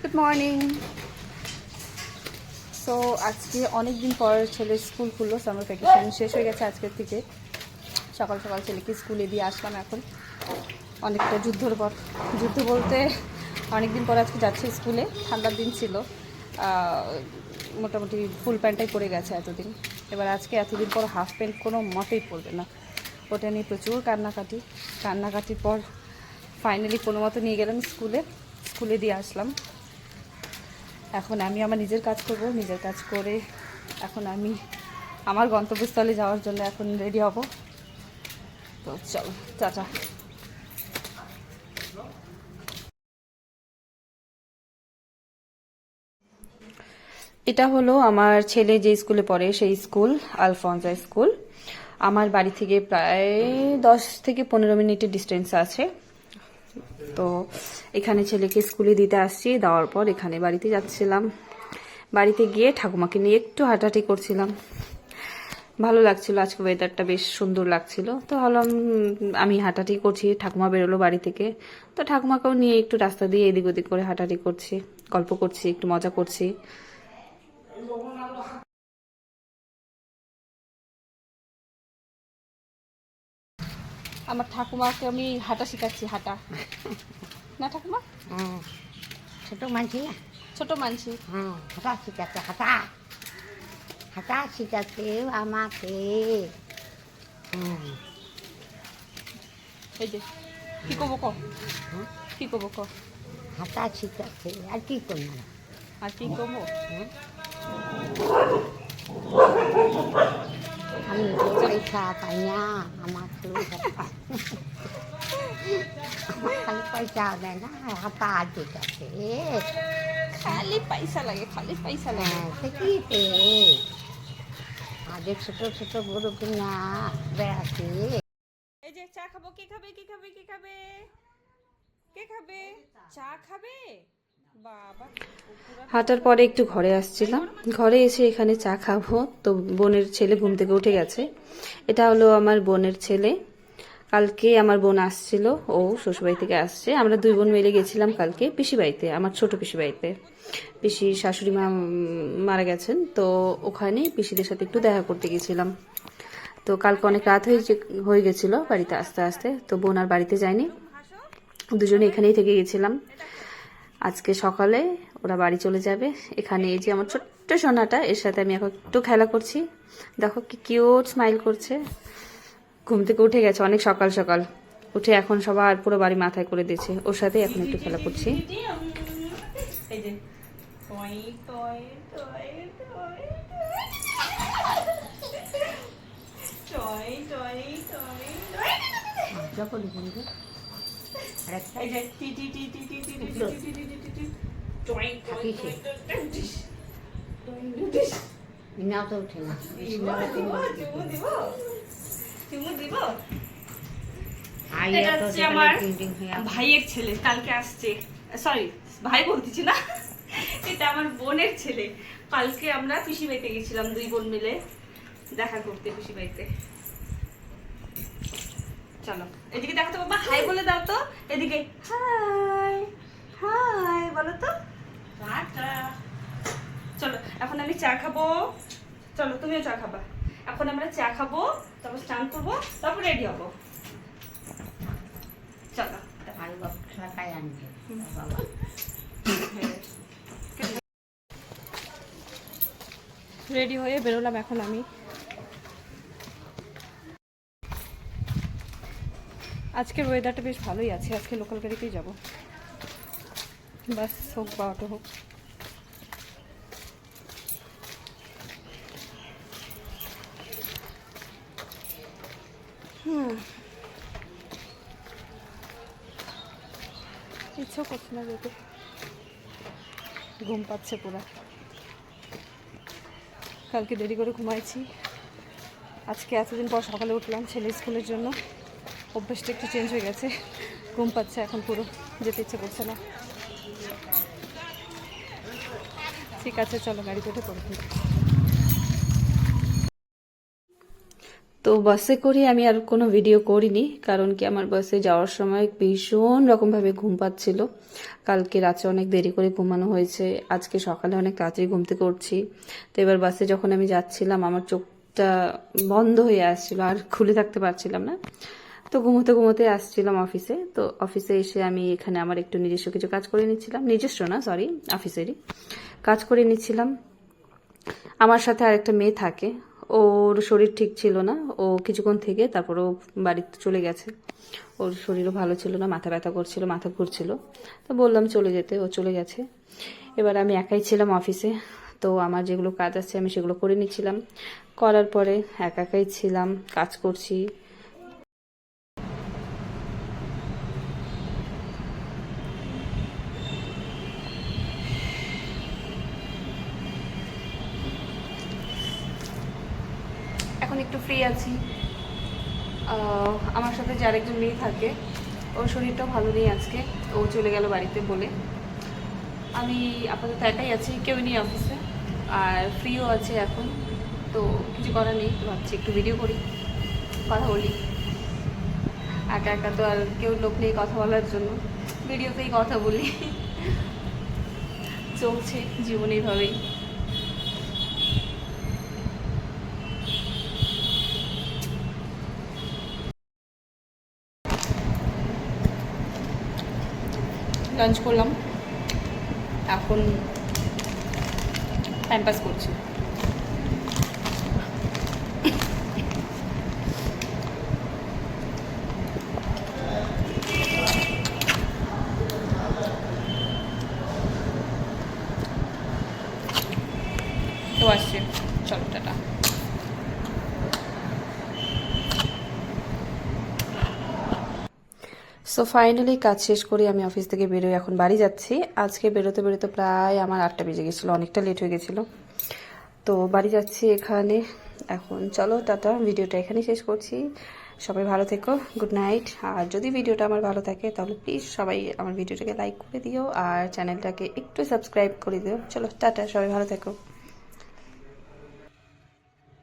Good morning. So আজকে অনেক দিন পর ছেলের স্কুল খুললো, সামার ভ্যাকেশন শেষ হয়ে গেছে আজকের থেকে। সকাল সকাল ছেলেকে স্কুলে দিয়ে আসলাম। এখন অনেকটা যুদ্ধর পর, যুদ্ধ বলতে অনেক দিন পর আজকে যাচ্ছে স্কুলে। ঠান্ডার দিন ছিল, মোটামুটি ফুল প্যান্টটাই পরে গেছে এতদিন। এবার আজকে এতদিন পর হাফ প্যান্ট কোনো মতেই পরবে না। ওটা নিয়ে প্রচুর কান্নাকাটির পর ফাইনালি কোনো মতো নিয়ে গেলাম স্কুলে দিয়ে আসলাম। এখন আমি আমার নিজের কাজ করব, নিজের কাজ করে এখন আমি আমার গন্তব্যস্থলে যাওয়ার জন্য এখন রেডি হব। তো চলো, টাটা। এটা হলো আমার ছেলে যে স্কুলে পড়ে সেই স্কুল, আলফনসা স্কুল। আমার বাড়ি থেকে প্রায় 10 থেকে 15 মিনিটের ডিস্টেন্স আছে। তো এখানে ছেলেকে স্কুলে দিতে আসছি, দেওয়ার পর এখানে বাড়িতে যাচ্ছিলাম। বাড়িতে গিয়ে ঠাকুমাকে নিয়ে একটু হাঁটাহাঁটি করছিলাম। ভালো লাগছিল, আজকে ওয়েদারটা বেশ সুন্দর লাগছিল। তো ভাবলাম আমি হাঁটাহাঁটি করছি, ঠাকুমা বেরোলো বাড়ি থেকে, তো ঠাকুমাকেও নিয়ে একটু রাস্তা দিয়ে এদিক ওদিক করে হাঁটাহাঁটি করছি, গল্প করছি, একটু মজা করছি। আমার ঠাকুমাকে আমি হাঁটা শেখাচ্ছি, হাঁটা না ঠাকুমা? ছোট মানছি না, ছোট মানছি। হাঁটা শিখাচ্ছে, হাঁটা শিখাচ্ছে আমাকে। এই যে কি করবো ক, কি করবো ক, হাঁটা শিখাচ্ছে, আর কি করবো? আর কি করবো? আমি তো পয়সা পাই না, আমার খালি পয়সা দেয় না, হাঁটা শিখাচ্ছে। খালি পয়সা লাগে, খালি পয়সা লাগে। শিখিতে আজ ছোট ছোট গরু কিনা বেড়াচ্ছে। এই যে চা খাবো, কে খাবে, কে খাবে, কে খাবে, কে খাবে? চা খাবে বাবা। হাঁটার পরে একটু ঘরে আসছিলাম, ঘরে এসে এখানে চা খাবো। তো বোনের ছেলে ঘুম থেকে উঠে গেছে। এটা হলো আমার বোনের ছেলে। কালকে আমার বোন আসছিল, ও শ্বশুরবাড়ি থেকে আসছে। আমরা দুই বোন মিলে গেছিলাম কালকে পিসি বাড়িতে, আমার ছোট পিসি বাড়িতে। পিসির শাশুড়ি মা মারা গেছেন, তো ওখানে পিসিদের সাথে একটু দেখা করতে গেছিলাম। তো কালকে অনেক রাত হয়ে গেছিলো বাড়িতে আসতে আসতে, তো বোন আর বাড়িতে যায়নি, দুজনে এখানেই থেকে গেছিলাম। আজকে সকালে ওরা বাড়ি চলে যাবে। এখানে এই যে আমার ছোট্ট সোনাটা, এর সাথে আমি এখন একটু খেলা করছি। দেখো কি কিউট স্মাইল করছে। ঘুম থেকে উঠে গেছে অনেক সকাল সকাল, উঠে এখন সবার পুরো বাড়ি মাথায় করে দিয়েছে। ওর সাথে এখন একটু খেলা করছি। যখন বলবে নাও তো উঠে না, আমার ভাইয়ের ছেলে কালকে আসছে, সরি ভাই বলতেছি না, এটা আমার বোনের ছেলে। কালকে আমরা পিসি বাড়িতে গেছিলাম দুই বোন মিলে দেখা করতে পিসি বাড়িতে। চলো এদিকে দেখো তো বাবা, হাই বলে দাও তো, এদিকে হাই হাই বলো তো। চলো এখন আমি চা খাবো, চলো তুমিও চা খাবা। এখন আমরা চা খাবো, তারপর স্নান করবো, তারপর রেডি হবো। চলো রেডি হয়ে বেরোলাম এখন আমি। আজকের ওয়েদারটা বেশ ভালোই আছে, আজকে লোকাল গাড়িতেই যাবো, বাস হোক বা অটো হোক। ইচ্ছা করছে না যেতে, ঘুম পাচ্ছে পুরা। কালকে দেরি করে ঘুমাইছি, আজকে এতদিন পর সকালে উঠলাম ছেলে স্কুলের জন্য। অভ্যাসটা একটু চেঞ্জ হয়ে গেছে, ঘুম পাচ্ছে এখন পুরো, যেতে ইচ্ছে করছে না। ঠিক আছে চলো গাড়িতে উঠে পড়ে। তো বাসে করে আমি আর কোনো ভিডিও করিনি, কারণ কি আমার বাসে যাওয়ার সময় ভীষণ রকমভাবে ঘুম পাচ্ছিল। কালকে রাতে অনেক দেরি করে ঘুমানো হয়েছে, আজকে সকালে অনেক তাড়াতাড়ি ঘুম থেকে উঠছি। তো এবার বাসে যখন আমি যাচ্ছিলাম আমার চোখটা বন্ধ হয়ে আসছিল, আর খুলে থাকতে পারছিলাম না। তো ঘুমোতে ঘুমোতে আসছিলাম অফিসে। তো অফিসে এসে আমি এখানে আমার একটু নিজস্ব কিছু কাজ করে নিচ্ছিলাম, নিজস্ব না সরি, অফিসেরই কাজ করে নিচ্ছিলাম। আমার সাথে আরেকটা মেয়ে থাকে, ওর শরীর ঠিক ছিল না, ও কিছুক্ষণ থেকে তারপর ও বাড়িতে চলে গেছে। ওর শরীরও ভালো ছিল না, মাথা ব্যথা করছিল, মাথা ঘুরছিল। তো বললাম চলে যেতে, ও চলে গেছে। এবার আমি একাই ছিলাম অফিসে। তো আমার যেগুলো কাজ আছে আমি সেগুলো করে নিচ্ছিলাম। করার পরে একাই ছিলাম, কাজ করছি। এখন একটু ফ্রি আছি। আমার সাথে যে আরেকজন মেয়ে থাকে, ওর শরীরটাও ভালো নেই আজকে, ও চলে গেল বাড়িতে বলে। আমি আপাতত একাই আছি, কেউ নেই অফিসে, আর ফ্রিও আছে এখন। তো কিছু করার নেই, তো ভাবছি একটু ভিডিও করি, কথা বলি। একা একা তো আর কেউ লোক নেই কথা বলার জন্য, ভিডিওতেই কথা বলি। চলছে জীবন এইভাবেই। লাঞ্চ করলাম, এখন টাইম পাস করছি। তো আসছে, চলো টাটা। সো ফাইনালি কাজ শেষ করে আমি অফিস থেকে বেরোই, এখন বাড়ি যাচ্ছি। আজকে বেরোতে বেরোতে প্রায় আমার 8টা বেজে গেছিলো, অনেকটা লেট হয়ে গেছিলো। তো বাড়ি যাচ্ছি এখানে। এখন চলো টাটা, ভিডিওটা এখানেই শেষ করছি। সবাই ভালো থেকো, গুড নাইট। আর যদি ভিডিওটা আমার ভালো থাকে তাহলে প্লিজ সবাই আমার ভিডিওটাকে লাইক করে দিও, আর চ্যানেলটাকে একটু সাবস্ক্রাইব করে দিও। চলো টাটা, সবাই ভালো থেকো।